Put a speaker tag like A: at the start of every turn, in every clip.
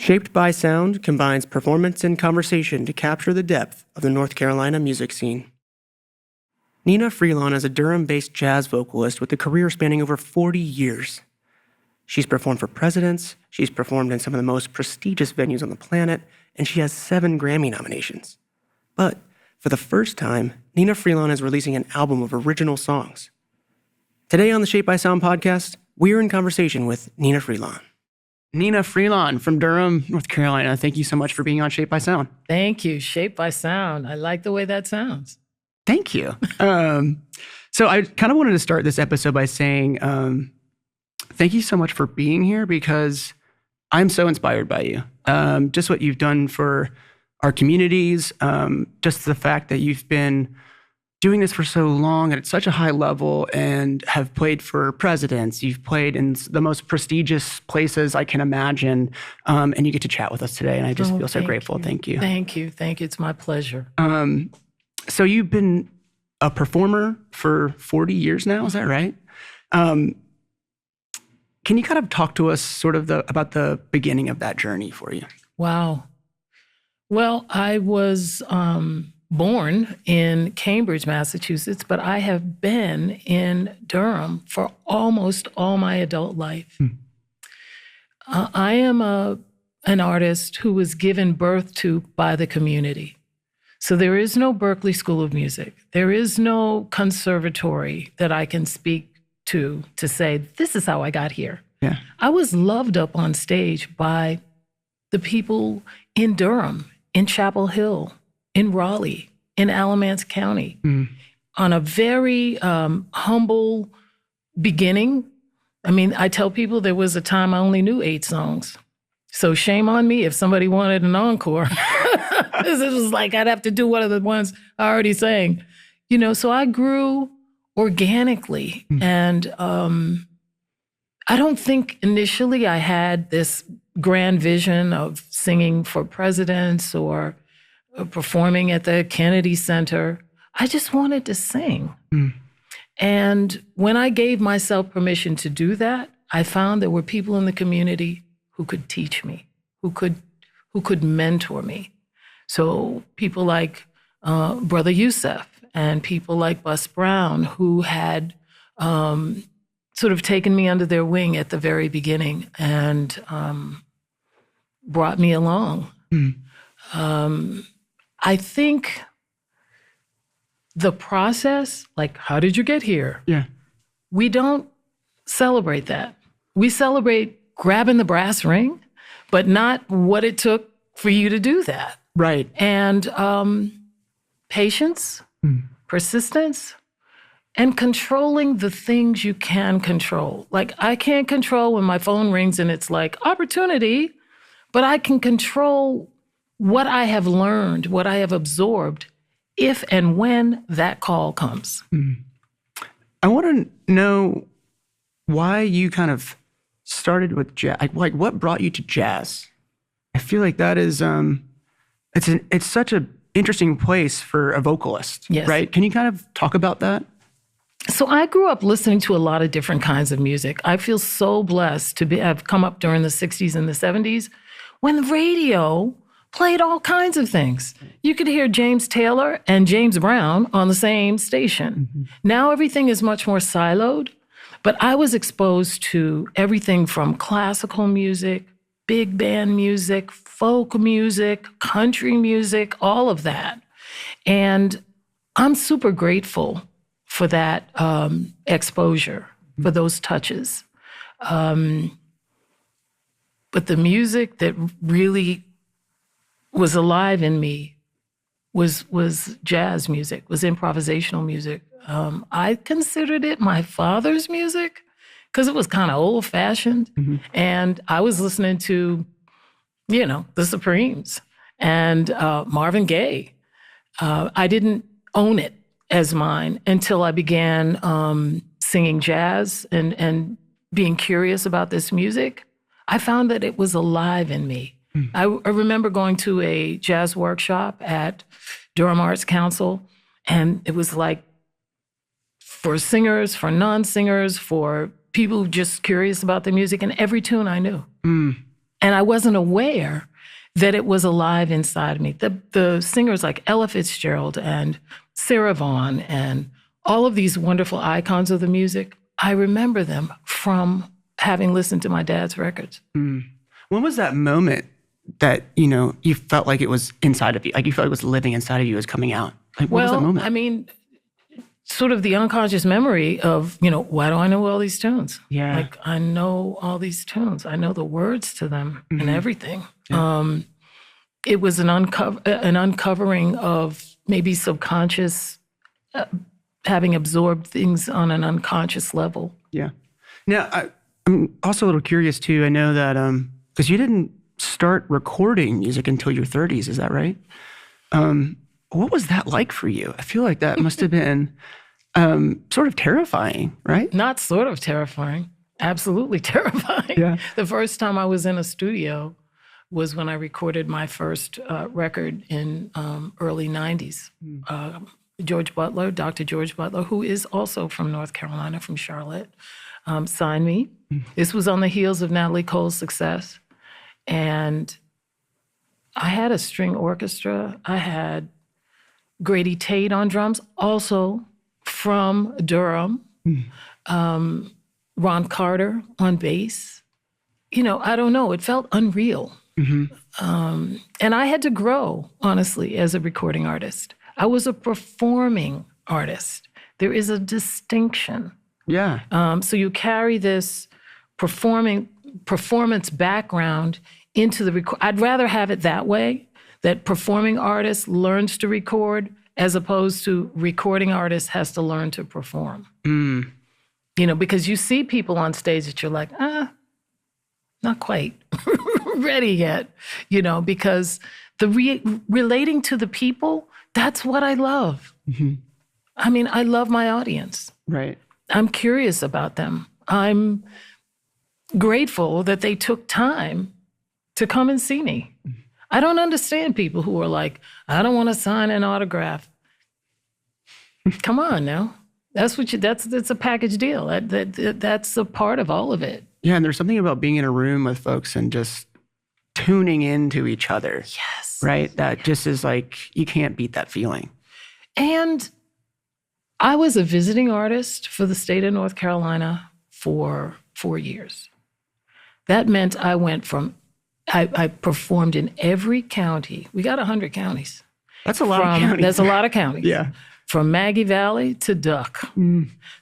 A: Shaped by Sound combines performance and conversation to capture the depth of the North Carolina music scene. Nnenna Freelon is a Durham-based jazz vocalist with a career spanning over 40 years. She's performed for presidents, she's performed in some of the most prestigious venues on the planet, and she has 7 Grammy nominations. But for the first time, Nnenna Freelon is releasing an album of original songs. Today on the Shaped by Sound podcast, we're in conversation with Nnenna Freelon. Nnenna Freelon from Durham, North Carolina. Thank you so much for being on Shaped by Sound.
B: Thank you. Shaped by Sound. I like the way that sounds.
A: Thank you. So I kind of wanted to start this episode by saying thank you so much for being here because I'm so inspired by you. Just what you've done for our communities, just the fact that you've been doing this for so long and at such a high level and have played for presidents. You've played in the most prestigious places I can imagine. And you get to chat with us today. And I just feel so grateful. Thank you.
B: Thank you. Thank you. It's my pleasure.
A: So you've been a performer for 40 years now. Is that right? Can you kind of talk to us sort of about the beginning of that journey for you?
B: Wow. Well, I was born in Cambridge, Massachusetts, but I have been in Durham for almost all my adult life. I am an artist who was given birth to by the community. So there is no Berklee School of Music. There is no conservatory that I can speak to say, this is how I got here.
A: Yeah.
B: I was loved up on stage by the people in Durham, in Chapel Hill, in Raleigh, in Alamance County, on a very humble beginning. I mean, I tell people there was a time I only knew 8 songs. So shame on me if somebody wanted an encore. It was like I'd have to do one of the ones I already sang. You know, so I grew organically. And I don't think initially I had this grand vision of singing for presidents or performing at the Kennedy Center. I just wanted to sing. And when I gave myself permission to do that, I found there were people in the community who could teach me, who could mentor me. So people like Brother Youssef and people like Bus Brown, who had sort of taken me under their wing at the very beginning and brought me along. I think the process, like, how did you get here?
A: Yeah.
B: We don't celebrate that. We celebrate grabbing the brass ring, but not what it took for you to do that.
A: Right.
B: And patience, persistence, and controlling the things you can control. Like, I can't control when my phone rings and it's like, opportunity, but I can control what I have learned, what I have absorbed, if and when that call comes.
A: I want to know why you kind of started with jazz. Like what brought you to jazz? I feel like that is, it's such an interesting place for a vocalist,
B: Yes.
A: right? Can you kind of talk about that?
B: So I grew up listening to a lot of different kinds of music. I feel so blessed to have come up during the 60s and the 70s when the radio played all kinds of things. You could hear James Taylor and James Brown on the same station. Now everything is much more siloed, but I was exposed to everything from classical music, big band music, folk music, country music, all of that. And I'm super grateful for that exposure, for those touches. But the music that really was alive in me was jazz music, was improvisational music. I considered it my father's music because it was kind of old-fashioned. And I was listening to, you know, the Supremes and Marvin Gaye. I didn't own it as mine until I began singing jazz and being curious about this music. I found that it was alive in me. I remember going to a jazz workshop at Durham Arts Council, and it was like for singers, for non-singers, for people just curious about the music, and every tune I knew. And I wasn't aware that it was alive inside of me. The singers like Ella Fitzgerald and Sarah Vaughan and all of these wonderful icons of the music, I remember them from having listened to my dad's records.
A: When was that moment that, you felt like it was inside of you? Like you felt like it was living inside of you, it was coming out? Like, what was that moment?
B: I mean, sort of the unconscious memory of, why do I know all these tunes?
A: Yeah.
B: Like, I know all these tunes. I know the words to them and everything. Yeah. It was an uncovering of maybe subconscious, having absorbed things on an unconscious level.
A: Yeah. Now, I'm also a little curious, too. I know that, because you didn't start recording music until your 30s, is that right? What was that like for you? I feel like that must have been sort of terrifying, right?
B: Not sort of terrifying. Absolutely terrifying.
A: Yeah.
B: The first time I was in a studio was when I recorded my first record in early 90s. George Butler, Dr. George Butler, who is also from North Carolina, from Charlotte, signed me. This was on the heels of Natalie Cole's success. And I had a string orchestra. I had Grady Tate on drums, also from Durham. Ron Carter on bass. I don't know. It felt unreal. And I had to grow, honestly, as a recording artist. I was a performing artist. There is a distinction.
A: Yeah.
B: So you carry this performance background into the record. I'd rather have it that way, that performing artist learns to record as opposed to recording artist has to learn to perform. Because you see people on stage that you're like, not quite ready yet, because the relating to the people, that's what I love. I mean, I love my audience.
A: Right.
B: I'm curious about them. I'm grateful that they took time to come and see me. I don't understand people who are like, I don't want to sign an autograph. Come on now. That's a package deal. That's a part of all of it.
A: Yeah, and there's something about being in a room with folks and just tuning into each other.
B: Yes.
A: Right? That just is like, you can't beat that feeling.
B: And I was a visiting artist for the state of North Carolina for 4 years. That meant I performed in every county. We got 100 counties.
A: That's a lot of counties.
B: That's a lot of counties.
A: Yeah.
B: From Maggie Valley to Duck.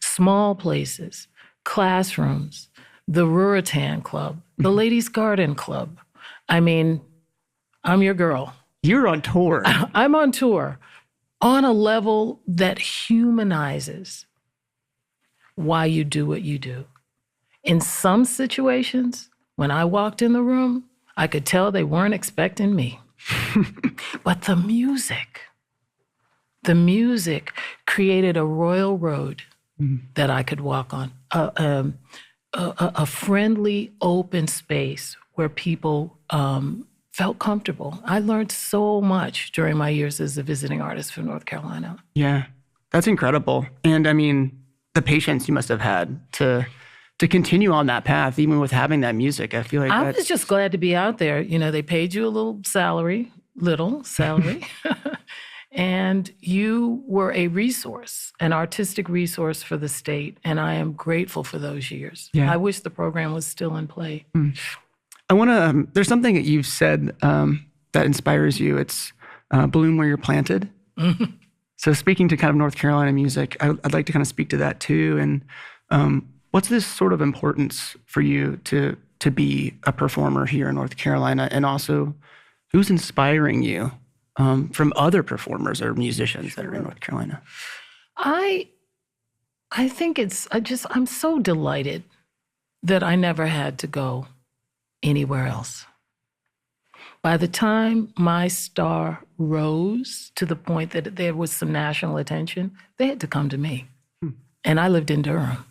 B: Small places, classrooms, the Ruritan Club, the Ladies Garden Club. I mean, I'm your girl.
A: You're on tour.
B: I'm on tour on a level that humanizes why you do what you do. In some situations, when I walked in the room, I could tell they weren't expecting me. But the music created a royal road that I could walk on, a friendly, open space where people felt comfortable. I learned so much during my years as a visiting artist for North Carolina.
A: Yeah, that's incredible. And I mean, the patience you must have had to continue on that path, even with having that music. I feel like
B: I was just glad to be out there. They paid you a little salary, and you were a resource, an artistic resource for the state. And I am grateful for those years. Yeah. I wish the program was still in play.
A: I want to, there's something that you've said that inspires you. It's bloom where you're planted. So speaking to kind of North Carolina music, I'd like to kind of speak to that too. And what's this sort of importance for you to be a performer here in North Carolina? And also, who's inspiring you from other performers or musicians that are in North Carolina?
B: I think I'm so delighted that I never had to go anywhere else. By the time my star rose to the point that there was some national attention, they had to come to me. And I lived in Durham.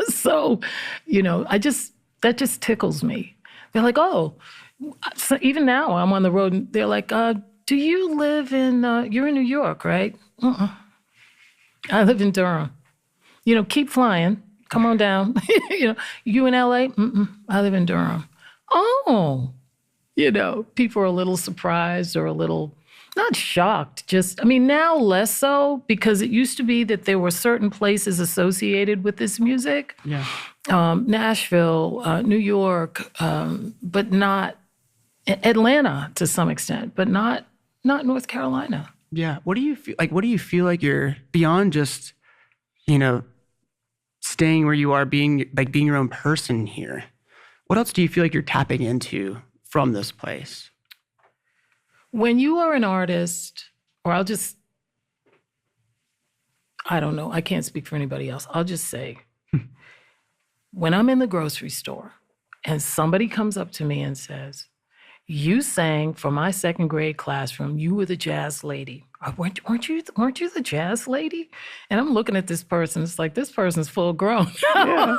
B: So, that just tickles me. They're like, oh, so even now I'm on the road and they're like, do you live in, you're in New York, right? I live in Durham. Keep flying. Come on down. You in LA? I live in Durham. oh, people are a little surprised or a little, not shocked, just, now less so, because it used to be that there were certain places associated with this music.
A: Yeah.
B: Nashville, New York, but not Atlanta to some extent, but not North Carolina.
A: Yeah. What do you feel like? What do you feel like you're beyond just, staying where you are, being your own person here? What else do you feel like you're tapping into from this place?
B: When you are an artist, or I don't know, I can't speak for anybody else. I'll just say, when I'm in the grocery store and somebody comes up to me and says, you sang for my second grade classroom, you were the jazz lady. Weren't you the jazz lady? And I'm looking at this person, it's like, this person's full grown. Yeah.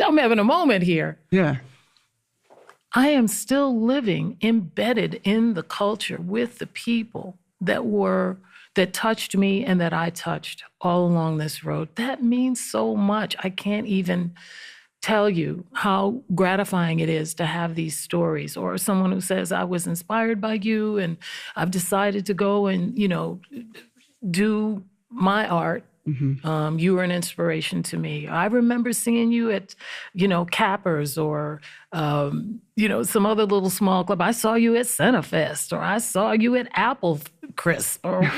B: I'm having a moment here.
A: Yeah.
B: I am still living, embedded in the culture with the people that touched me and that I touched all along this road. That means so much. I can't even tell you how gratifying it is to have these stories, or someone who says, I was inspired by you and I've decided to go and, do my art. Mm-hmm. You were an inspiration to me. I remember seeing you at, Cappers or, some other little small club. I saw you at Centerfest, or I saw you at Apple Crisp, or,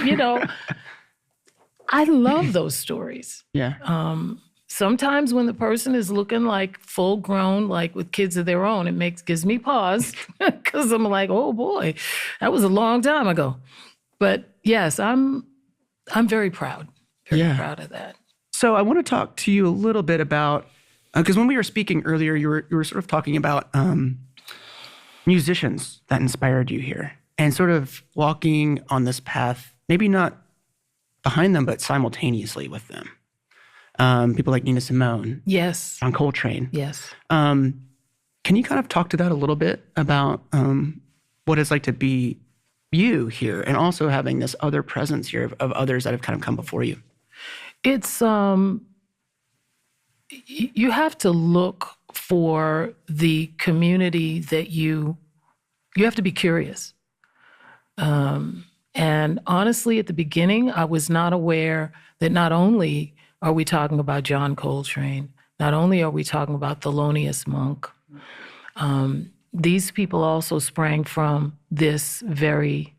B: I love those stories.
A: Yeah.
B: Sometimes when the person is looking like full grown, like with kids of their own, gives me pause because I'm like, oh boy, that was a long time ago. But yes, I'm very proud. Very proud of that.
A: So I want to talk to you a little bit about, because when we were speaking earlier, you were sort of talking about musicians that inspired you here and sort of walking on this path, maybe not behind them, but simultaneously with them. People like Nina Simone.
B: Yes.
A: John Coltrane.
B: Yes.
A: Can you kind of talk to that a little bit about what it's like to be you here and also having this other presence here of others that have kind of come before you?
B: It's, you have to look for the community that you have to be curious. And honestly, at the beginning, I was not aware that not only are we talking about John Coltrane, not only are we talking about Thelonious Monk, these people also sprang from this very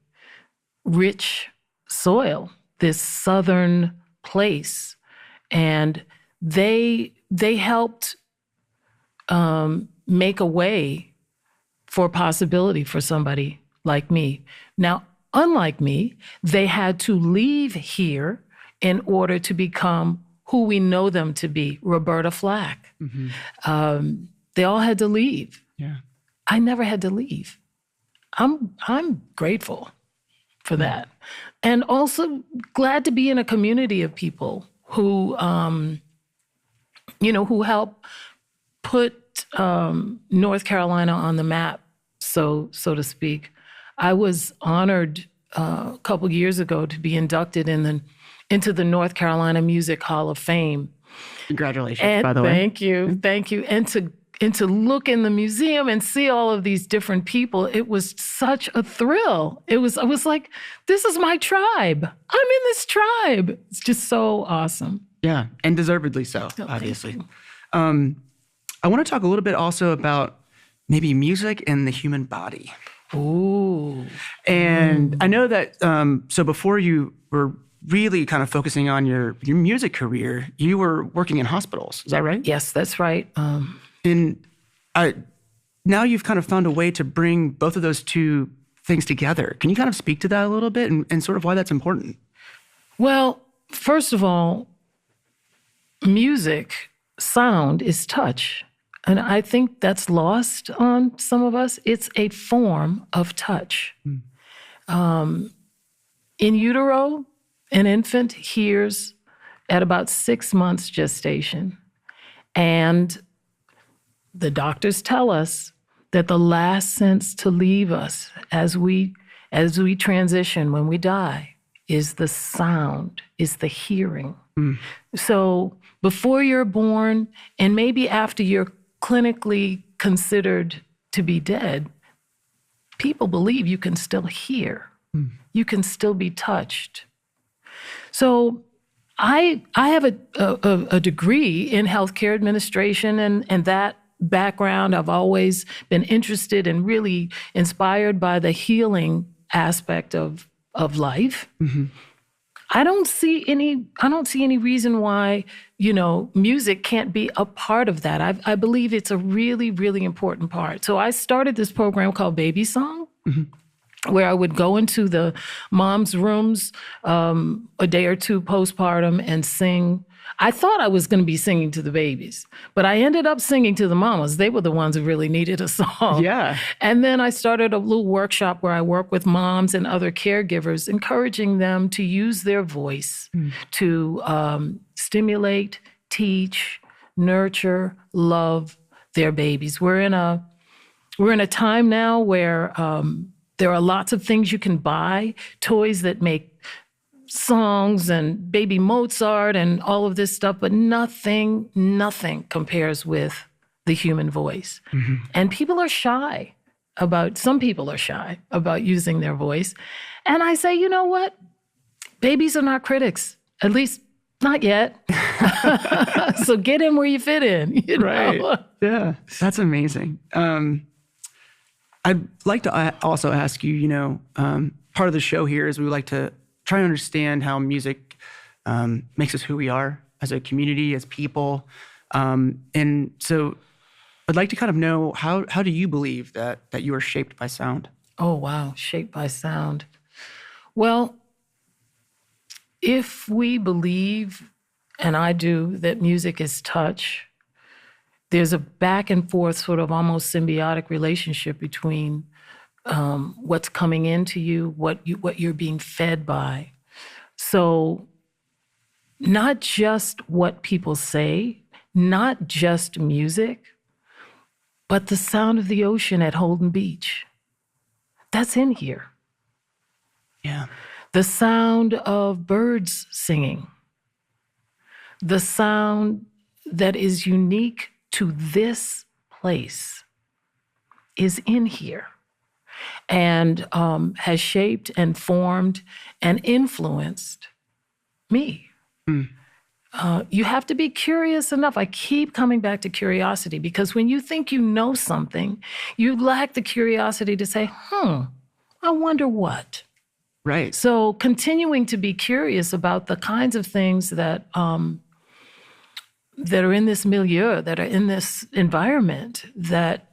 B: rich soil, this southern place. And they helped make a way for possibility for somebody like me. Now, unlike me, they had to leave here in order to become who we know them to be, Roberta Flack. Mm-hmm. They all had to leave.
A: Yeah.
B: I never had to leave. I'm grateful for that. And also glad to be in a community of people who, who help put North Carolina on the map, so to speak. I was honored a couple years ago to be inducted into the North Carolina Music Hall of Fame.
A: Congratulations, by the way.
B: Thank you. And to look in the museum and see all of these different people, it was such a thrill. I was like, this is my tribe. I'm in this tribe. It's just so awesome.
A: Yeah, and deservedly so, obviously. I want to talk a little bit also about maybe music and the human body.
B: Ooh.
A: And I know that, so before you were really kind of focusing on your music career, you were working in hospitals. Is that right?
B: Yes, that's right.
A: And now you've kind of found a way to bring both of those two things together. Can you kind of speak to that a little bit and sort of why that's important?
B: Well, first of all, music, sound is touch. And I think that's lost on some of us. It's a form of touch. In utero, an infant hears at about 6 months gestation. And the doctors tell us that the last sense to leave us as we transition, when we die, is the sound, is the hearing. So before you're born, and maybe after you're clinically considered to be dead, people believe you can still hear. You can still be touched. So I have a degree in healthcare administration and that background. I've always been interested and really inspired by the healing aspect of life. I don't see any reason why, music can't be a part of that. I believe it's a really, really important part. So I started this program called Baby Song, where I would go into the moms' rooms a day or two postpartum and sing. I thought I was going to be singing to the babies, but I ended up singing to the mamas. They were the ones who really needed a song.
A: Yeah.
B: And then I started a little workshop where I work with moms and other caregivers, encouraging them to use their voice to stimulate, teach, nurture, love their babies. We're in a time now where there are lots of things you can buy, toys that make songs and baby Mozart and all of this stuff, but nothing compares with the human voice. And some people are shy about using their voice. And I say, you know what? Babies are not critics, at least not yet. So get in where you fit in.
C: Right. Yeah, that's amazing. I'd like to also ask you, part of the show here is we would like to try and understand how music makes us who we are as a community, as people. And so I'd like to kind of know, how do you believe that you are shaped by sound?
B: Oh, wow. Shaped by sound. Well, if we believe, and I do, that music is touch, there's a back and forth sort of almost symbiotic relationship between what's coming into you, what you're being fed by. So not just what people say, not just music, but the sound of the ocean at Holden Beach. That's in here.
C: Yeah.
B: The sound of birds singing. The sound that is unique to this place is in here and has shaped and formed and influenced me. You have to be curious enough. I keep coming back to curiosity, because when you think you know something, you lack the curiosity to say, I wonder what.
C: Right.
B: So continuing to be curious about the kinds of things that that are in this milieu, that are in this environment, that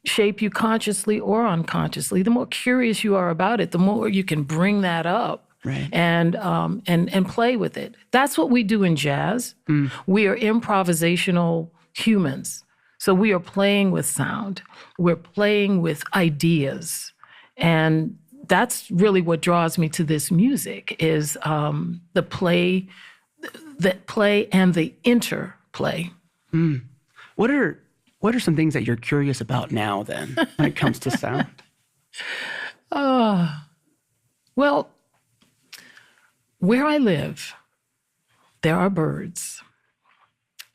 B: shape you consciously or unconsciously, the more curious you are about it, the more you can bring that up.
C: Right.
B: And play with it. That's what we do in jazz. We are improvisational humans. So we are playing with sound. We're playing with ideas. And that's really what draws me to this music, is the play and the interplay.
C: What are some things that you're curious about now then when it comes to sound?
B: Well, where I live, there are birds.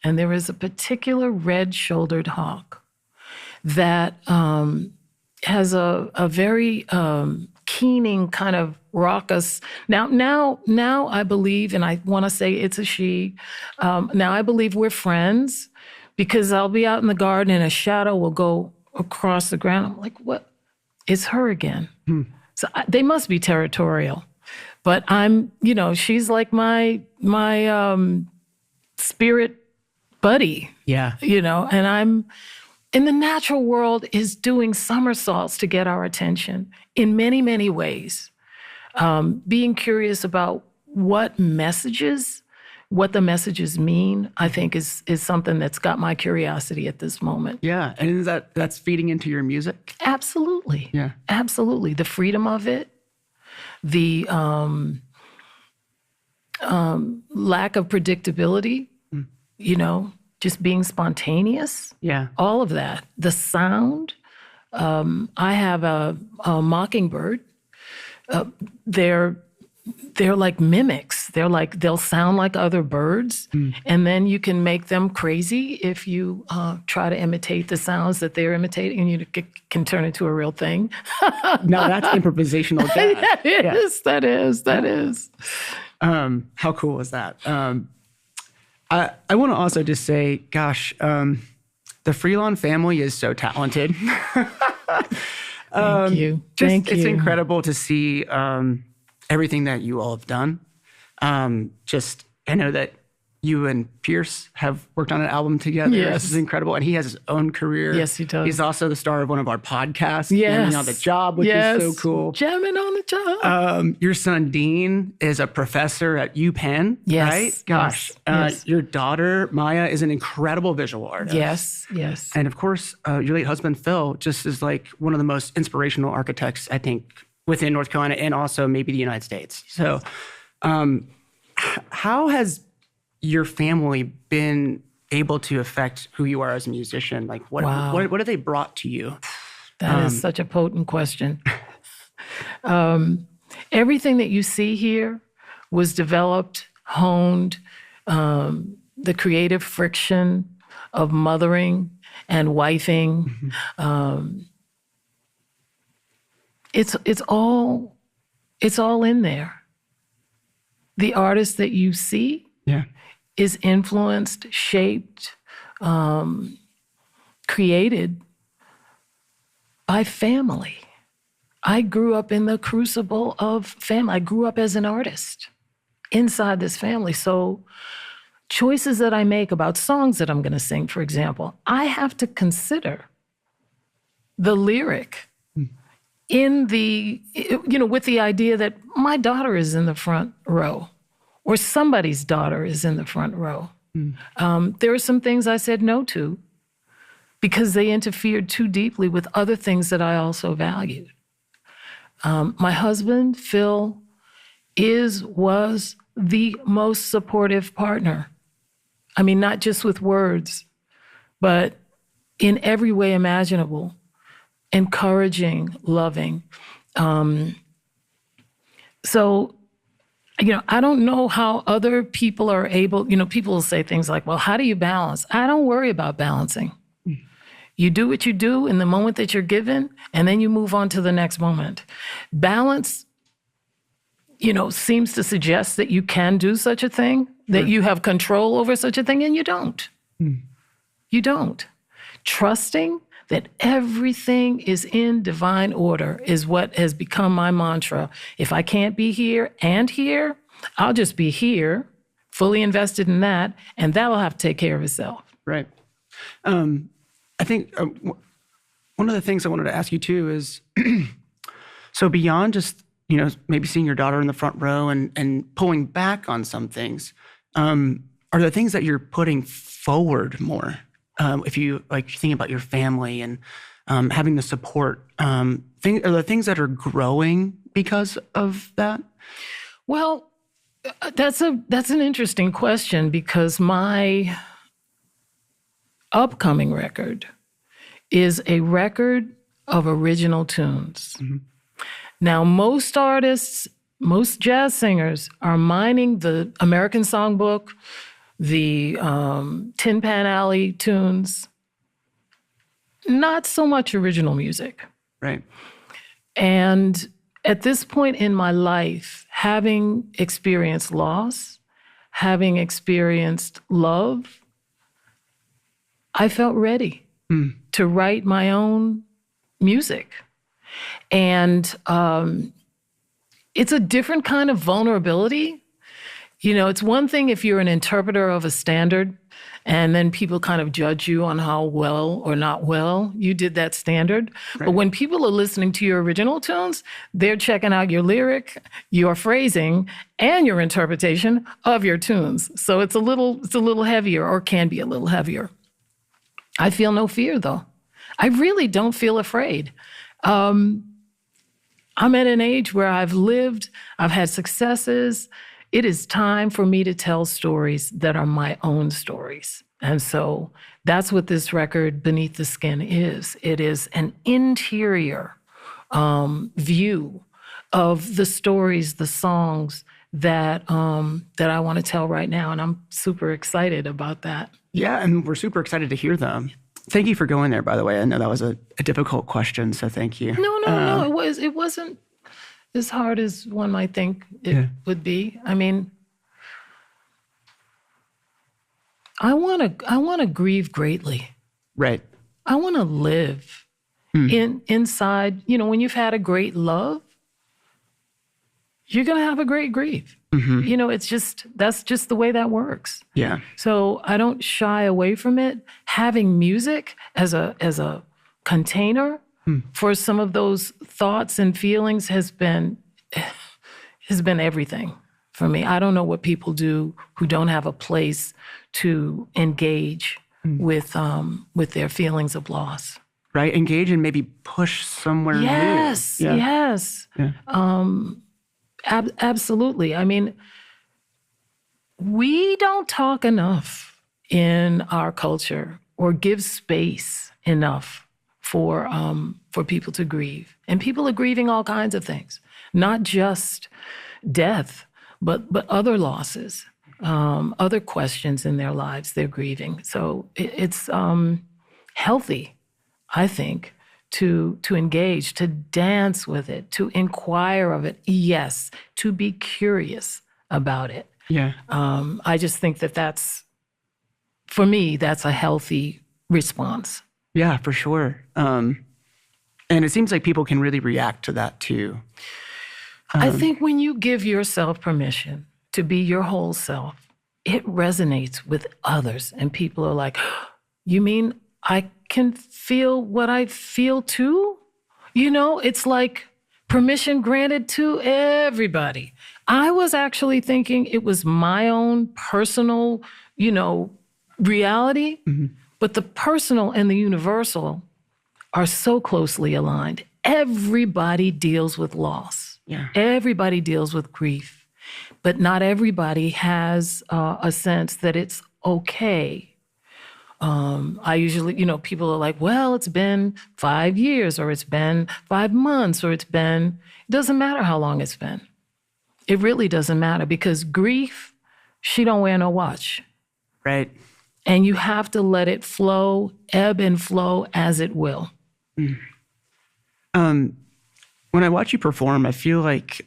B: And there is a particular red-shouldered hawk that has a very keening kind of raucous. Now I believe, and I want to say it's a she. Now I believe we're friends, because I'll be out in the garden and a shadow will go across the ground. I'm like, what? It's her again. So they must be territorial. But she's like my spirit buddy.
C: Yeah.
B: And I'm in the natural world is doing somersaults to get our attention in many, many ways. Being curious about what the messages mean, I think is something that's got my curiosity at this moment.
C: Yeah. And that's feeding into your music?
B: Absolutely.
C: Yeah.
B: Absolutely. The freedom of it, the lack of predictability, just being spontaneous.
C: Yeah.
B: All of that. The sound. I have a mockingbird. They're they're like mimics. They'll sound like other birds, and then you can make them crazy if you try to imitate the sounds that they're imitating, and you can turn it into a real thing.
C: No, that's improvisational jazz.
B: That is.
C: How cool is that? I want to also just say, gosh, the Freelon family is so talented.
B: Thank you.
C: It's incredible to see everything that you all have done. I know that you and Pierce have worked on an album together.
B: Yes.
C: This is incredible. And he has his own career.
B: Yes, he does.
C: He's also the star of one of our podcasts.
B: Yes.
C: Jamming on the Job, which is so cool.
B: Jamming on the Job.
C: Your son, Dean, is a professor at UPenn,
B: Yes.
C: right? Gosh.
B: Yes.
C: Your daughter, Maya, is an incredible visual artist.
B: Yes.
C: And of course, your late husband, Phil, just is like one of the most inspirational architects, I think, within North Carolina and also maybe the United States. So how has your family been able to affect who you are as a musician? Like, what have they brought to you?
B: That is such a potent question. Everything that you see here was developed, honed, the creative friction of mothering and wifing. It's all in there. The artist that you see is influenced, shaped, created by family. I grew up in the crucible of family. I grew up as an artist inside this family. So choices that I make about songs that I'm going to sing, for example, I have to consider the lyric with the idea that my daughter is in the front row or somebody's daughter is in the front row. There are some things I said no to because they interfered too deeply with other things that I also valued. My husband, Phil, was the most supportive partner. I mean, not just with words, but in every way imaginable. Encouraging, loving. So, I don't know how other people are able, people will say things like, well, how do you balance? I don't worry about balancing. You do what you do in the moment that you're given, and then you move on to the next moment. Balance, seems to suggest that you can do such a thing, that you have control over such a thing, and you don't. You don't. Trusting that everything is in divine order is what has become my mantra. If I can't be here and here, I'll just be here, fully invested in that, and that'll have to take care of itself.
C: Right. I think one of the things I wanted to ask you too is, so beyond just, maybe seeing your daughter in the front row and pulling back on some things, are there things that you're putting forward more? If you think about your family and having the support, are there things that are growing because of that?
B: Well, that's an interesting question because my upcoming record is a record of original tunes. Now, most artists, most jazz singers are mining the American Songbook, the Tin Pan Alley tunes, not so much original music.
C: Right.
B: And at this point in my life, having experienced loss, having experienced love, I felt ready to write my own music. And it's a different kind of vulnerability. It's one thing if you're an interpreter of a standard and then people kind of judge you on how well or not well you did that standard. Right. But when people are listening to your original tunes, they're checking out your lyric, your phrasing, and your interpretation of your tunes. So it's a little heavier, or can be a little heavier. I feel no fear, though. I really don't feel afraid. I'm at an age where I've lived, I've had successes. It is time for me to tell stories that are my own stories. And so that's what this record, Beneath the Skin, is. It is an interior view of the stories, the songs that I want to tell right now. And I'm super excited about that.
C: Yeah, and we're super excited to hear them. Thank you for going there, by the way. I know that was a difficult question, so thank you.
B: No. It wasn't as hard as one might think it would be. I mean, I want to grieve greatly.
C: Right.
B: I want to live inside. You know, when you've had a great love, you're going to have a great grief.
C: Mm-hmm.
B: You know, that's just the way that works.
C: Yeah.
B: So I don't shy away from it. Having music as a container for some of those thoughts and feelings has been everything for me. I don't know what people do who don't have a place to engage with their feelings of loss.
C: Right. Engage and maybe push somewhere new.
B: Yes. Yeah. Absolutely. I mean, we don't talk enough in our culture or give space enough for people to grieve. And people are grieving all kinds of things, not just death, but other losses, other questions in their lives they're grieving. So it's healthy, I think, to engage, to dance with it, to inquire of it. Yes, to be curious about it.
C: Yeah.
B: I just think that's, for me, that's a healthy response.
C: Yeah, for sure. And it seems like people can really react to that too.
B: I think when you give yourself permission to be your whole self, it resonates with others. And people are like, you mean I can feel what I feel too? You know, it's like permission granted to everybody. I was actually thinking it was my own personal, reality, but the personal and the universal are so closely aligned. Everybody deals with loss.
C: Yeah.
B: Everybody deals with grief, but not everybody has a sense that it's okay. I usually, people are like, well, it's been 5 years or it's been 5 months or it doesn't matter how long it's been. It really doesn't matter because grief, she don't wear no watch.
C: Right.
B: And you have to let it flow, ebb and flow as it will.
C: When I watch you perform, I feel like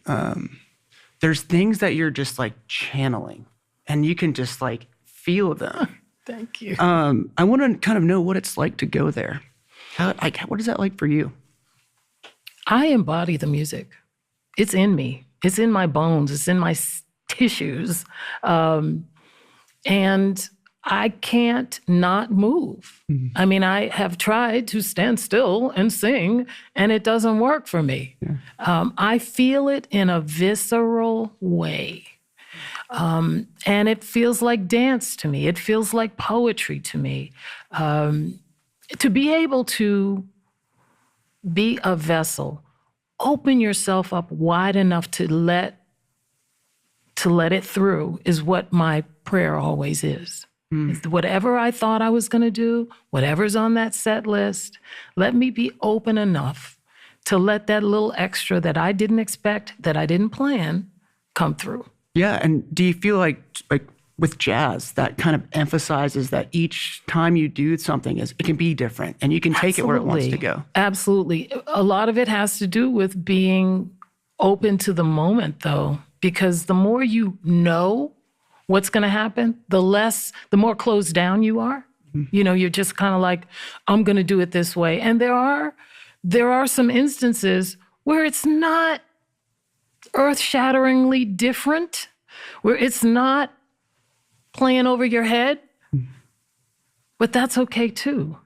C: there's things that you're just like channeling and you can just like feel them.
B: Thank you.
C: I want to kind of know what it's like to go there. What is that like for you?
B: I embody the music. It's in me. It's in my bones. It's in my tissues. And I can't not move. Mm-hmm. I mean, I have tried to stand still and sing, and it doesn't work for me. Yeah. I feel it in a visceral way. And it feels like dance to me. It feels like poetry to me. To be able to be a vessel, open yourself up wide enough to let it through is what my prayer always is. Whatever I thought I was going to do, whatever's on that set list, let me be open enough to let that little extra that I didn't expect, that I didn't plan, come through.
C: Yeah, and do you feel like with jazz, that kind of emphasizes that each time you do something, it can be different, and you can take it where it wants to go?
B: Absolutely. A lot of it has to do with being open to the moment, though, because the more you know what's going to happen, the more closed down you are. Mm-hmm. You're just kind of like, I'm going to do it this way. And there are some instances where it's not earth-shatteringly different, where it's not playing over your head, but that's okay too.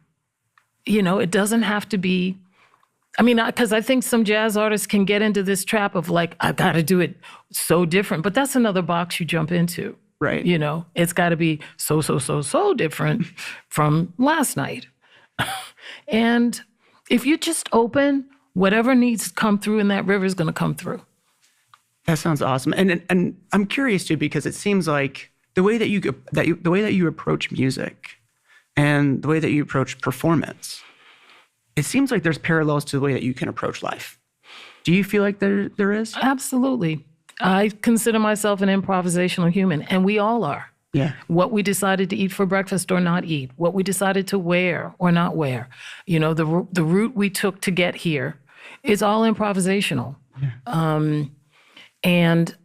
B: It doesn't have to be, because I think some jazz artists can get into this trap of like, I've got to do it so different, but that's another box you jump into.
C: Right.
B: It's got to be so different from last night. And if you just open, whatever needs to come through in that river is going to come through.
C: That sounds awesome. And I'm curious too, because it seems like the way that you approach music and the way that you approach performance, it seems like there's parallels to the way that you can approach life. Do you feel like there is?
B: Absolutely. I consider myself an improvisational human, and we all are.
C: Yeah.
B: What we decided to eat for breakfast or not eat, what we decided to wear or not wear, the route we took to get here, is all improvisational. Yeah. And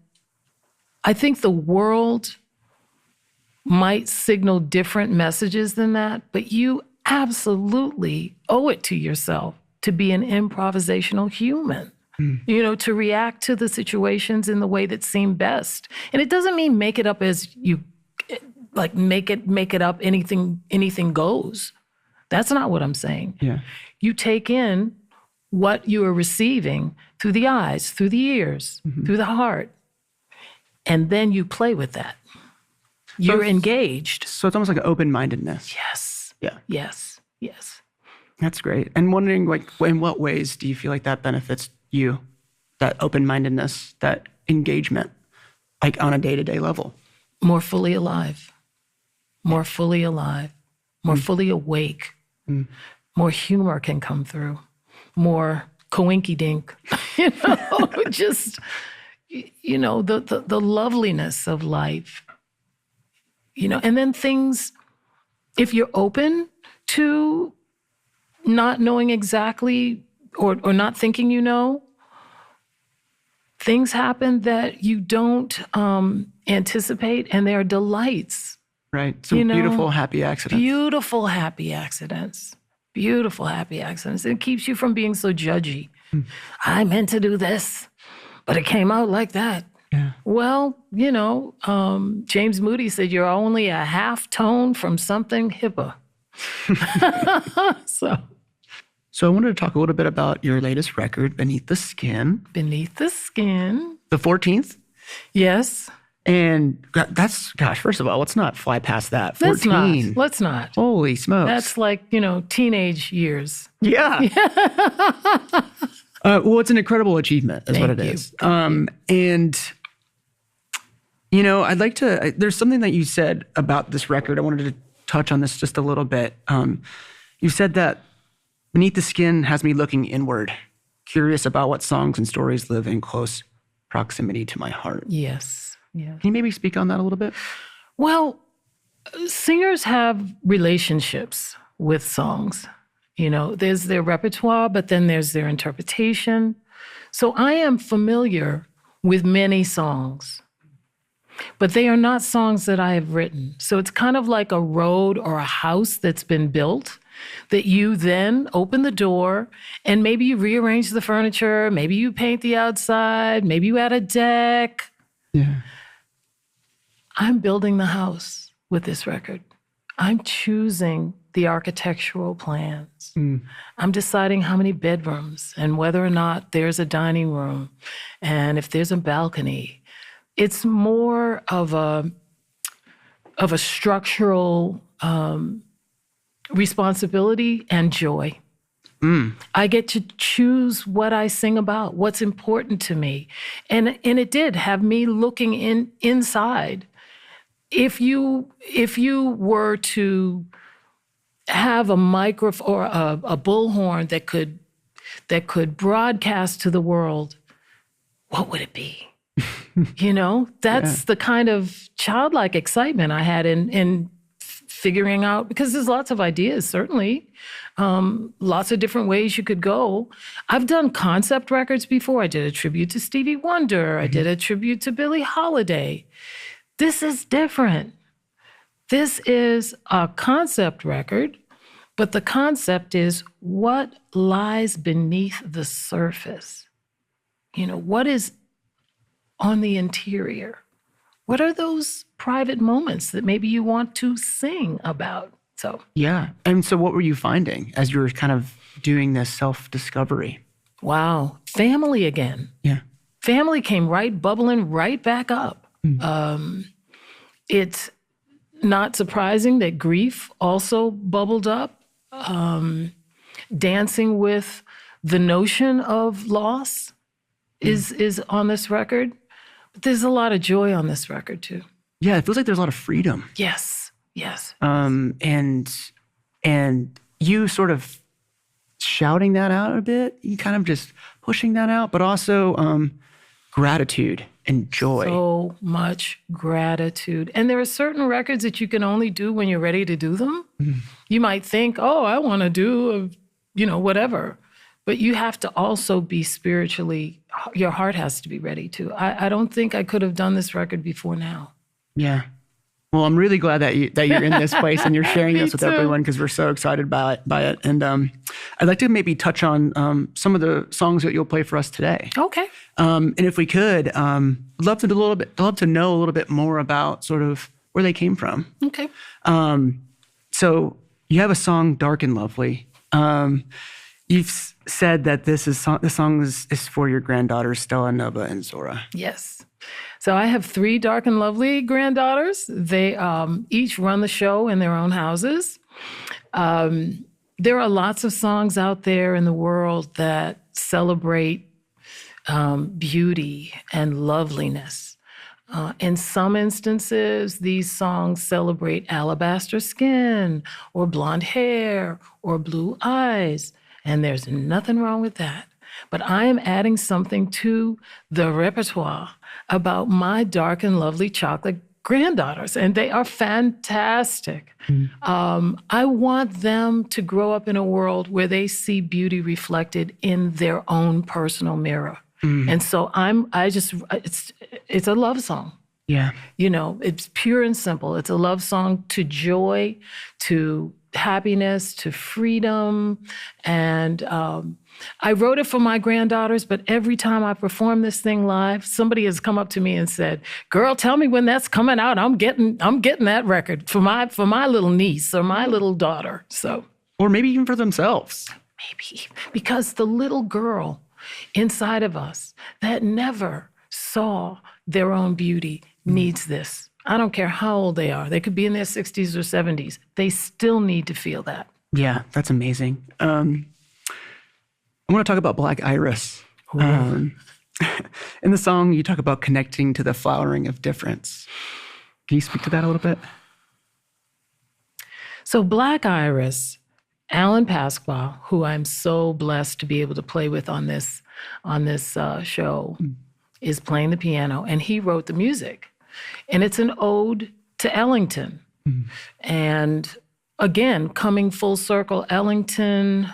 B: I think the world might signal different messages than that, but you absolutely owe it to yourself to be an improvisational human. To react to the situations in the way that seem best. And it doesn't mean make it up as you, like make it up, anything goes. That's not what I'm saying.
C: Yeah.
B: You take in what you are receiving through the eyes, through the ears, through the heart, and then you play with that. You're engaged.
C: So it's almost like an open-mindedness.
B: Yes.
C: Yeah.
B: Yes.
C: That's great. And wondering, like, in what ways do you feel like that benefits you, that open-mindedness, that engagement, like on a day-to-day level?
B: More fully alive, more fully awake, more humor can come through, more coinky-dink, just, the loveliness of life, and then things, if you're open to not knowing exactly or not thinking things happen that you don't anticipate, and they are delights.
C: Right. Some beautiful, happy accidents.
B: Beautiful, happy accidents. It keeps you from being so judgy. I meant to do this, but it came out like that.
C: Yeah.
B: Well, James Moody said you're only a half tone from something hipper.
C: So I wanted to talk a little bit about your latest record, Beneath the Skin.
B: Beneath the Skin.
C: The 14th?
B: Yes.
C: And first of all, let's not fly past that. 14.
B: Let's not.
C: Holy smokes.
B: That's like, teenage years.
C: Yeah. Well, it's an incredible achievement, is what it is. And, I'd like to, there's something that you said about this record. I wanted to touch on this just a little bit. You said that Beneath the Skin has me looking inward, curious about what songs and stories live in close proximity to my heart.
B: Yes.
C: Can you maybe speak on that a little bit?
B: Well, singers have relationships with songs. There's their repertoire, but then there's their interpretation. So I am familiar with many songs, but they are not songs that I have written. So it's kind of like a road or a house that's been built that you then open the door and maybe you rearrange the furniture, maybe you paint the outside, maybe you add a deck.
C: Yeah.
B: I'm building the house with this record. I'm choosing the architectural plans. I'm deciding how many bedrooms and whether or not there's a dining room and if there's a balcony. It's more of a structural responsibility and joy. I get to choose what I sing about, what's important to me. And it did have me looking inside. If you were to have a microphone or a bullhorn that could broadcast to the world, what would it be? That's the kind of childlike excitement I had in figuring out, because there's lots of ideas, certainly, lots of different ways you could go. I've done concept records before. I did a tribute to Stevie Wonder. I did a tribute to Billie Holiday. This is different. This is a concept record, but the concept is what lies beneath the surface. What is on the interior? What are those private moments that maybe you want to sing about? So
C: yeah. And so what were you finding as you were kind of doing this self-discovery?
B: Wow. Family again.
C: Yeah.
B: Family came bubbling right back up. It's not surprising that grief also bubbled up. Dancing with the notion of loss is on this record. But there's a lot of joy on this record too.
C: Yeah, it feels like there's a lot of freedom.
B: Yes.
C: And you sort of shouting that out a bit, you kind of just pushing that out, but also gratitude and joy.
B: So much gratitude. And there are certain records that you can only do when you're ready to do them. You might think, oh, I want to do, whatever. But you have to also be spiritually, your heart has to be ready too. I don't think I could have done this record before now.
C: Yeah. Well, I'm really glad that you're in this place and you're sharing this with
B: too.
C: everyone, because we're so excited by it. And I'd like to maybe touch on some of the songs that you'll play for us today.
B: Okay.
C: And if we could, I'd love to know a little bit more about sort of where they came from.
B: Okay.
C: So you have a song, "Dark and Lovely." You've said that this song is for your granddaughters, Stella, Nova, and Zora.
B: Yes. So I have 3 dark and lovely granddaughters. They each run the show in their own houses. There are lots of songs out there in the world that celebrate beauty and loveliness. In some instances, these songs celebrate alabaster skin or blonde hair or blue eyes, and there's nothing wrong with that. But I am adding something to the repertoire about my dark and lovely chocolate granddaughters, and they are fantastic. I want them to grow up in a world where they see beauty reflected in their own personal mirror. And so it's a love song.
C: Yeah.
B: It's pure and simple. It's a love song to joy, to happiness, to freedom. And I wrote it for my granddaughters, but every time I perform this thing live, somebody has come up to me and said, "Girl, tell me when that's coming out. I'm getting that record for my little niece or my little daughter." So,
C: or maybe even for themselves.
B: Maybe because the little girl inside of us that never saw their own beauty needs this. I don't care how old they are. They could be in their 60s or 70s. They still need to feel that.
C: Yeah, that's amazing. I want to talk about Black Iris. In the song, you talk about connecting to the flowering of difference. Can you speak to that a little bit?
B: So Black Iris, Alan Pasqua, who I'm so blessed to be able to play with on this show, is playing the piano, and he wrote the music. And it's an ode to Ellington. And again, coming full circle, Ellington,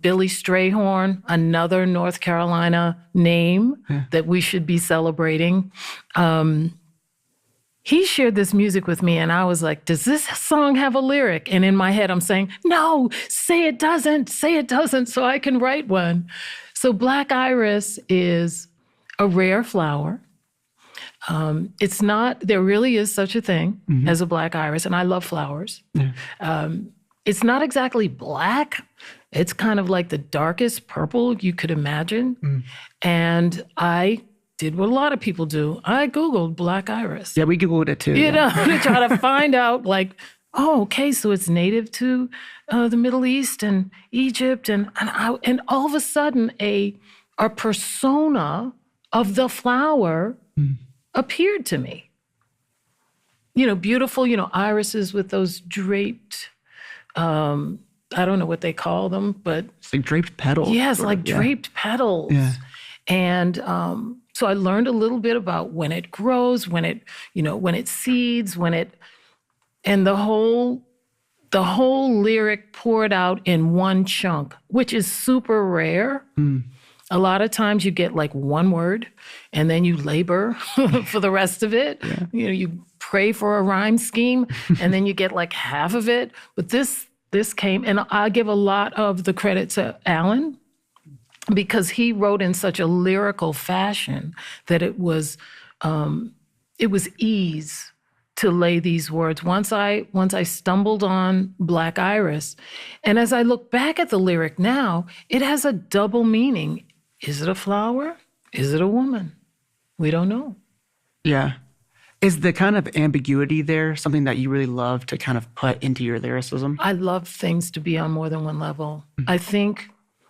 B: Billy Strayhorn, another North Carolina name that we should be celebrating. He shared this music with me, and I was like, does this song have a lyric? And in my head, I'm saying, no, say it doesn't, so I can write one. So Black Iris is a rare flower. It's not, there really is such a thing as a black iris, and I love flowers. It's not exactly black. It's kind of like the darkest purple you could imagine. And I did what a lot of people do. I Googled black iris.
C: Yeah, we Googled it too.
B: To try to find out oh, okay, so it's native to the Middle East and Egypt. And all of a sudden, a persona of the flower appeared to me. Beautiful, irises with those draped, I don't know what they call them, but...
C: It's like draped petals.
B: Yes, like draped petals. Yeah. And so I learned a little bit about when it grows, when it seeds, and the whole lyric poured out in one chunk, which is super rare. A lot of times you get like one word and then you labor for the rest of it. Yeah. You pray for a rhyme scheme and then you get like half of it. But this came, and I give a lot of the credit to Alan because he wrote in such a lyrical fashion that it was ease to lay these words. Once I stumbled on Black Iris, and as I look back at the lyric now, it has a double meaning. Is it a flower? Is it a woman? We don't know. Yeah.
C: Is the kind of ambiguity there something that you really love to kind of put into your lyricism?
B: I love things to be on more than one level. I think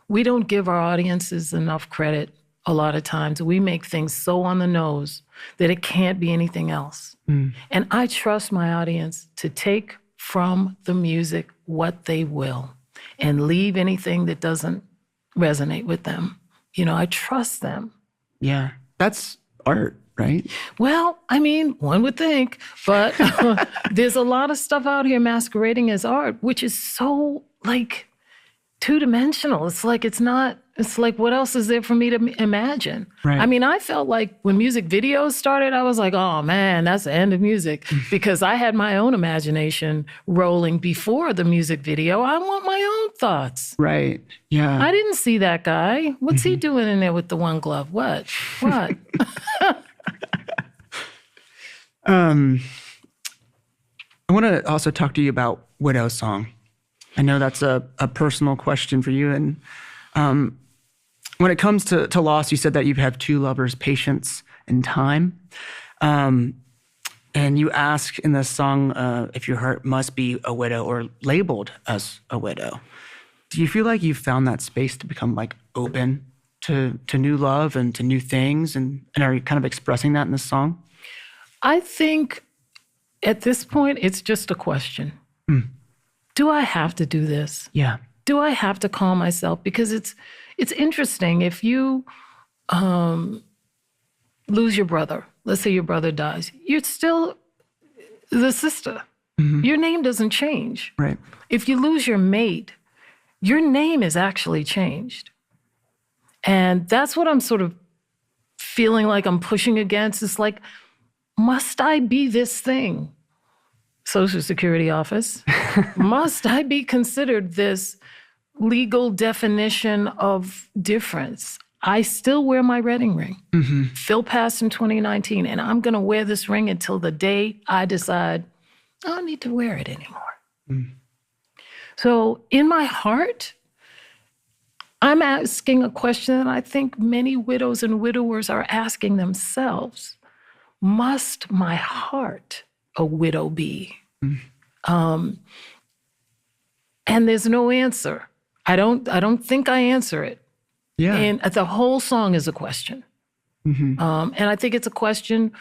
B: we don't give our audiences enough credit a lot of times. We make things so on the nose that it can't be anything else. And I trust my audience to take from the music what they will. and leave anything that doesn't resonate with them. I trust them.
C: Yeah. That's art, right?
B: Well, I mean, one would think, but there's a lot of stuff out here masquerading as art, which is so like two-dimensional. It's like what else is there for me to imagine?
C: Right.
B: I mean, I felt like when music videos started, I was like, oh man, that's the end of music, because I had my own imagination rolling before the music video. I want my own thoughts.
C: Right. Yeah.
B: I didn't see that guy. What's he doing in there with the one glove? What?
C: I want to also talk to you about Widow's Song. I know that's a personal question for you. And when it comes to loss, you said that you have two lovers, patience and time. And you ask in the song if your heart must be a widow or labeled as a widow. Do you feel like you've found that space to become like open to new love and to new things? And are you kind of expressing that in this song?
B: I think at this point, it's just a question. Do I have to do this?
C: Yeah.
B: Do I have to call myself? Because it's interesting. If you lose your brother, let's say your brother dies, you're still the sister. Your name doesn't change.
C: Right.
B: If you lose your mate, your name is actually changed. And that's what I'm sort of feeling like I'm pushing against. It's like, must I be this thing? Social Security office. Must I be considered this legal definition of difference? I still wear my wedding ring. Phil passed in 2019, and I'm going to wear this ring until the day I decide I don't need to wear it anymore. So in my heart, I'm asking a question that I think many widows and widowers are asking themselves. Must my heart a widow be? And there's no answer. I don't think I answer it.
C: Yeah.
B: And the whole song is a question. And I think it's a question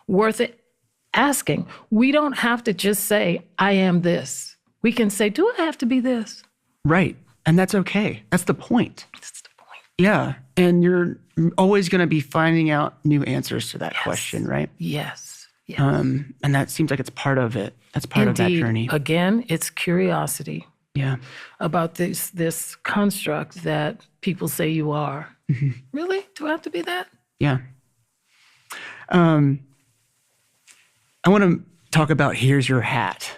B: worth it asking. We don't have to just say, I am this. We can say, do I have to be this?
C: Right. And that's okay. That's the point.
B: That's the point.
C: Yeah. And you're always going to be finding out new answers to that question, right?
B: Yes. Yes.
C: And that seems like it's part of it. That's part of that journey.
B: Again, it's curiosity.
C: Yeah.
B: About this construct that people say you are. Really? Do I have to be that?
C: Yeah. I want to talk about Here's Your Hat.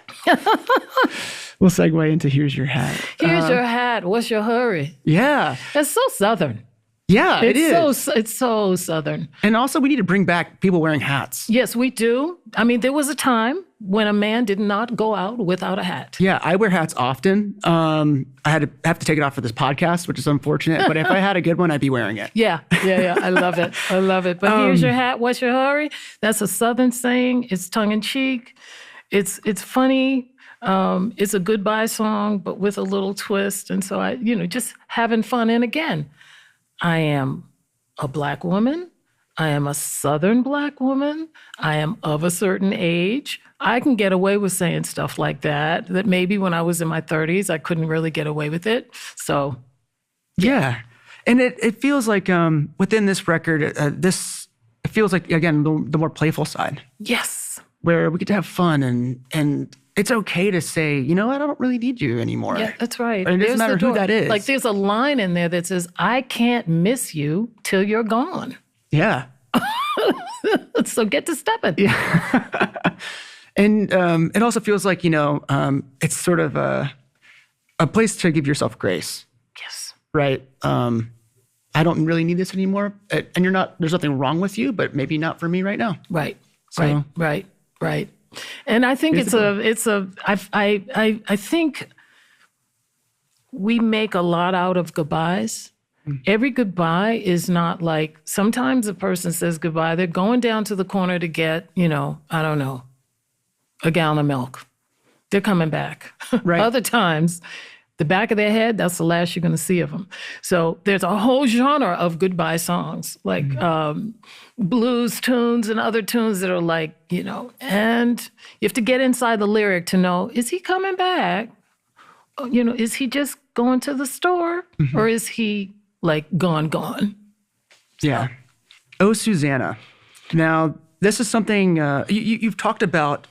C: We'll segue into Here's Your Hat.
B: Here's your hat. What's your hurry?
C: Yeah.
B: That's so Southern.
C: Yeah, it is.
B: It's so Southern.
C: And also, we need to bring back people wearing hats.
B: Yes, we do. I mean, there was a time when a man did not go out without a hat.
C: Yeah, I wear hats often. I have to take it off for this podcast, which is unfortunate. But if I had a good one, I'd be wearing it.
B: Yeah. I love it. I love it. But here's your hat. What's your hurry? That's a Southern saying. It's tongue in cheek. It's funny. It's a goodbye song, but with a little twist. And so just having fun. And again, I am a Black woman. I am a Southern Black woman. I am of a certain age. I can get away with saying stuff like that maybe when I was in my 30s, I couldn't really get away with it. So.
C: Yeah. And it feels like within this record, it feels like, again, the more playful side.
B: Yes.
C: Where we get to have fun and it's okay to say, I don't really need you anymore.
B: Yeah, that's right.
C: And it doesn't matter who that is.
B: Like there's a line in there that says, I can't miss you till you're gone.
C: Yeah.
B: So get to stepping.
C: Yeah. And it also feels like, it's sort of a place to give yourself grace.
B: Yes.
C: Right? I don't really need this anymore. And there's nothing wrong with you, but maybe not for me right now.
B: Right.
C: So,
B: Right. And I think I think we make a lot out of goodbyes. Every goodbye is not like, sometimes a person says goodbye, they're going down to the corner to get, I don't know, a gallon of milk. They're coming back.
C: Right.
B: Other times, the back of their head, that's the last you're going to see of them. So there's a whole genre of goodbye songs, like blues tunes and other tunes that are like, and you have to get inside the lyric to know, is he coming back? is he just going to the store or is he like gone?
C: Yeah. Oh, Susanna. Now, this is something you've talked about,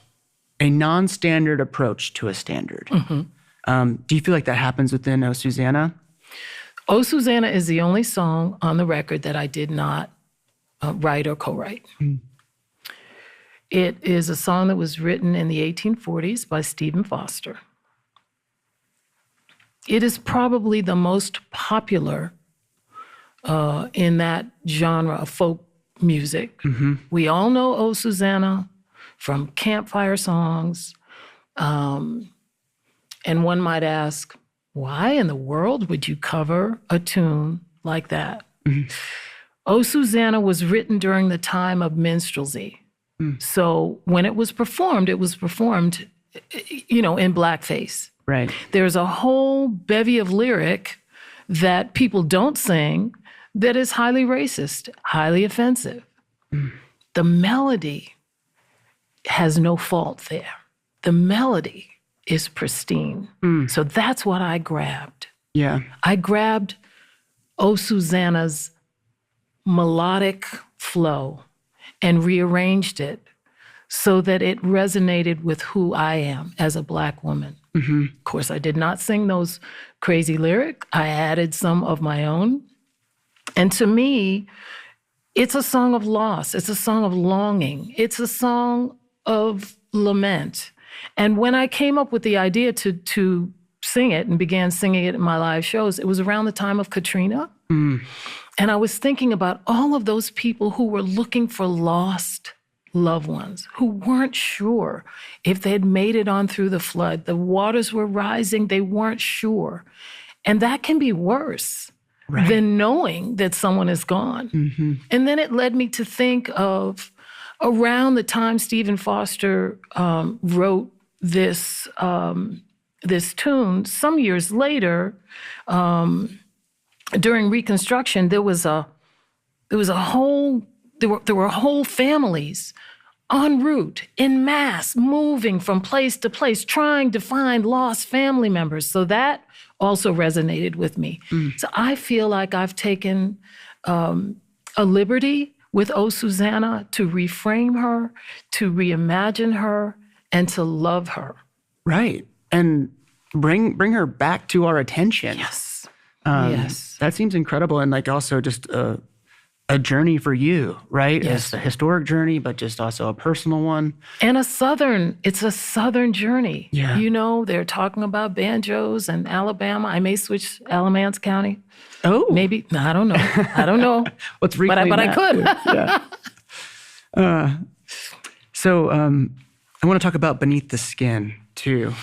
C: a non-standard approach to a standard. Do you feel like that happens within Oh, Susanna?
B: Oh, Susanna is the only song on the record that I did not write or co-write. It is a song that was written in the 1840s by Stephen Foster. It is probably the most popular in that genre of folk music. We all know Oh, Susanna from campfire songs. And one might ask, why in the world would you cover a tune like that? Oh, Susanna was written during the time of minstrelsy. So when it was performed, in blackface.
C: Right.
B: There's a whole bevy of lyric that people don't sing that is highly racist, highly offensive. The melody has no fault there. The melody is pristine. So that's what I grabbed.
C: Yeah.
B: I grabbed Oh, Susanna's melodic flow and rearranged it so that it resonated with who I am as a Black woman. Of course, I did not sing those crazy lyrics. I added some of my own. And to me, it's a song of loss. It's a song of longing. It's a song of lament. And when I came up with the idea to sing it and began singing it in my live shows, it was around the time of Katrina. And I was thinking about all of those people who were looking for lost loved ones, who weren't sure if they had made it on through the flood. The waters were rising, they weren't sure. And that can be worse than knowing that someone is gone. And then it led me to think of around the time Stephen Foster wrote this tune, some years later, during Reconstruction, there were whole families en route, en masse, moving from place to place, trying to find lost family members. So that also resonated with me. So I feel like I've taken a liberty with Oh, Susanna to reframe her, to reimagine her, and to love her.
C: Right. And bring her back to our attention.
B: Yes.
C: That seems incredible. And like also just a journey for you, right?
B: Yes.
C: It's a historic journey, but just also a personal one.
B: And it's a Southern journey.
C: Yeah.
B: They're talking about banjos and Alabama. I may switch Alamance County.
C: Oh.
B: Maybe. I don't know.
C: Let's
B: but I could.
C: Yeah. So I want to talk about Beneath the Skin too.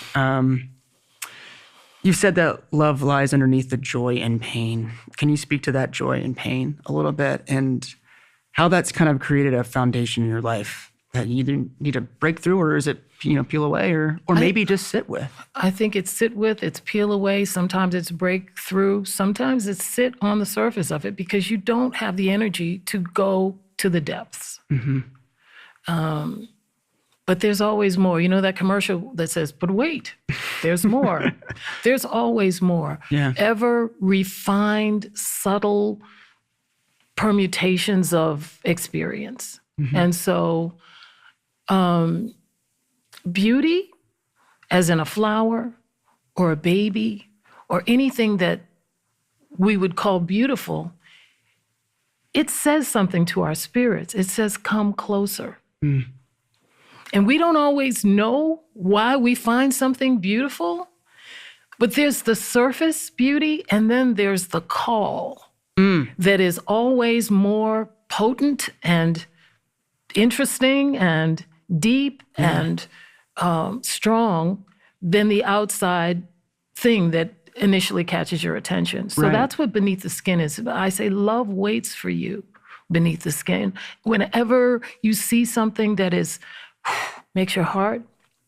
C: You've said that love lies underneath the joy and pain. Can you speak to that joy and pain a little bit and how that's kind of created a foundation in your life that you either need to break through, or is it, peel away, or maybe just sit with?
B: I think it's sit with, it's peel away. Sometimes it's break through. Sometimes it's sit on the surface of it because you don't have the energy to go to the depths. But there's always more. That commercial that says, but wait, there's more. There's always more.
C: Yeah.
B: Ever refined, subtle permutations of experience. And so beauty, as in a flower or a baby or anything that we would call beautiful, it says something to our spirits. It says, come closer. And we don't always know why we find something beautiful, but there's the surface beauty, and then there's the call that is always more potent and interesting and deep and strong than the outside thing that initially catches your attention. So that's what Beneath the Skin is. I say love waits for you beneath the skin. Whenever you see something that makes your heart,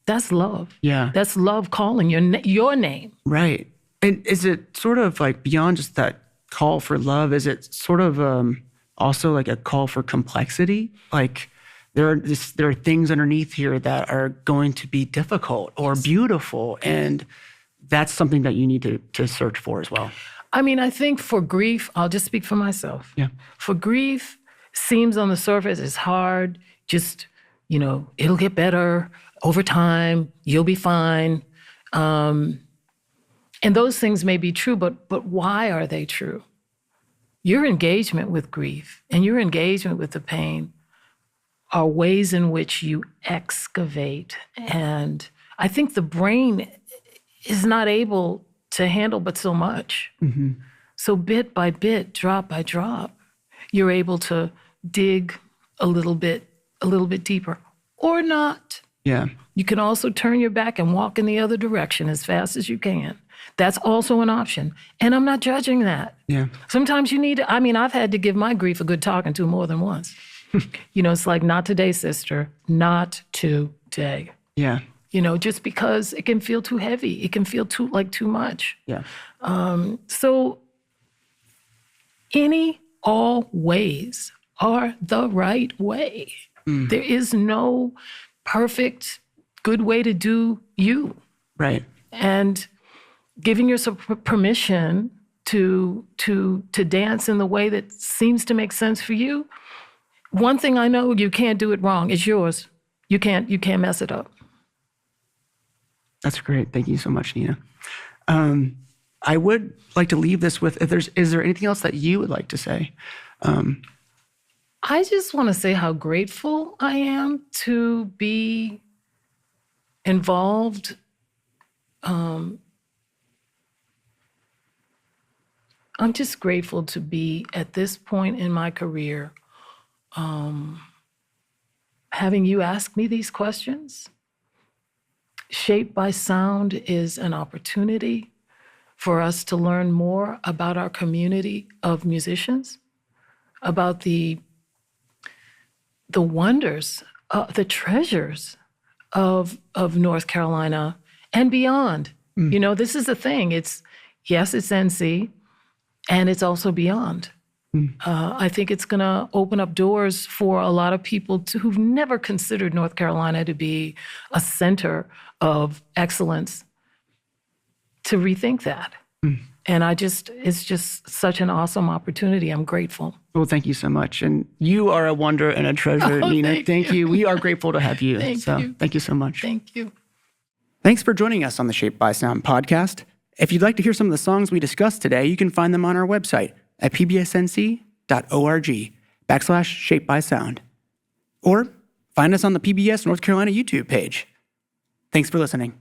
B: that's love.
C: Yeah.
B: That's love calling your name.
C: Right. And is it sort of like beyond just that call for love, is it sort of also like a call for complexity? Like there are things underneath here that are going to be difficult or beautiful, and that's something that you need to search for as well.
B: I mean, I think for grief, I'll just speak for myself.
C: Yeah.
B: For grief, seems on the surface it's hard. Just, it'll get better over time. You'll be fine. And those things may be true, but why are they true? Your engagement with grief and your engagement with the pain are ways in which you excavate. And I think the brain is not able to handle but so much. Mm-hmm. So bit by bit, drop by drop, you're able to dig a little bit deeper or not.
C: Yeah.
B: You can also turn your back and walk in the other direction as fast as you can. That's also an option. And I'm not judging that.
C: Yeah.
B: Sometimes you need, I've had to give my grief a good talking to more than once. It's like, not today, sister, not today.
C: Yeah.
B: Just because it can feel too heavy. It can feel too much.
C: Yeah.
B: So all ways are the right way. Mm. There is no perfect, good way to do you.
C: Right.
B: And giving yourself permission to dance in the way that seems to make sense for you. One thing I know, you can't do it wrong. It's yours. You can't mess it up.
C: That's great. Thank you so much, Nnenna. I would like to leave this with, is there anything else that you would like to say?
B: I just want to say how grateful I am to be involved. I'm just grateful to be at this point in my career, having you ask me these questions. Shaped by Sound is an opportunity for us to learn more about our community of musicians, about the wonders, the treasures of North Carolina and beyond. Mm. This is the thing. It's NC, and it's also beyond. Mm. I think it's going to open up doors for a lot of people who've never considered North Carolina to be a center of excellence to rethink that. Mm. And it's just such an awesome opportunity. I'm grateful.
C: Well, thank you so much. And you are a wonder and a treasure, Nnenna. Thank you. We are grateful to have you. Thank you so much.
B: Thank you.
A: Thanks for joining us on the Shaped by Sound podcast. If you'd like to hear some of the songs we discussed today, you can find them on our website at pbsnc.org/Shaped by Sound. Or find us on the PBS North Carolina YouTube page. Thanks for listening.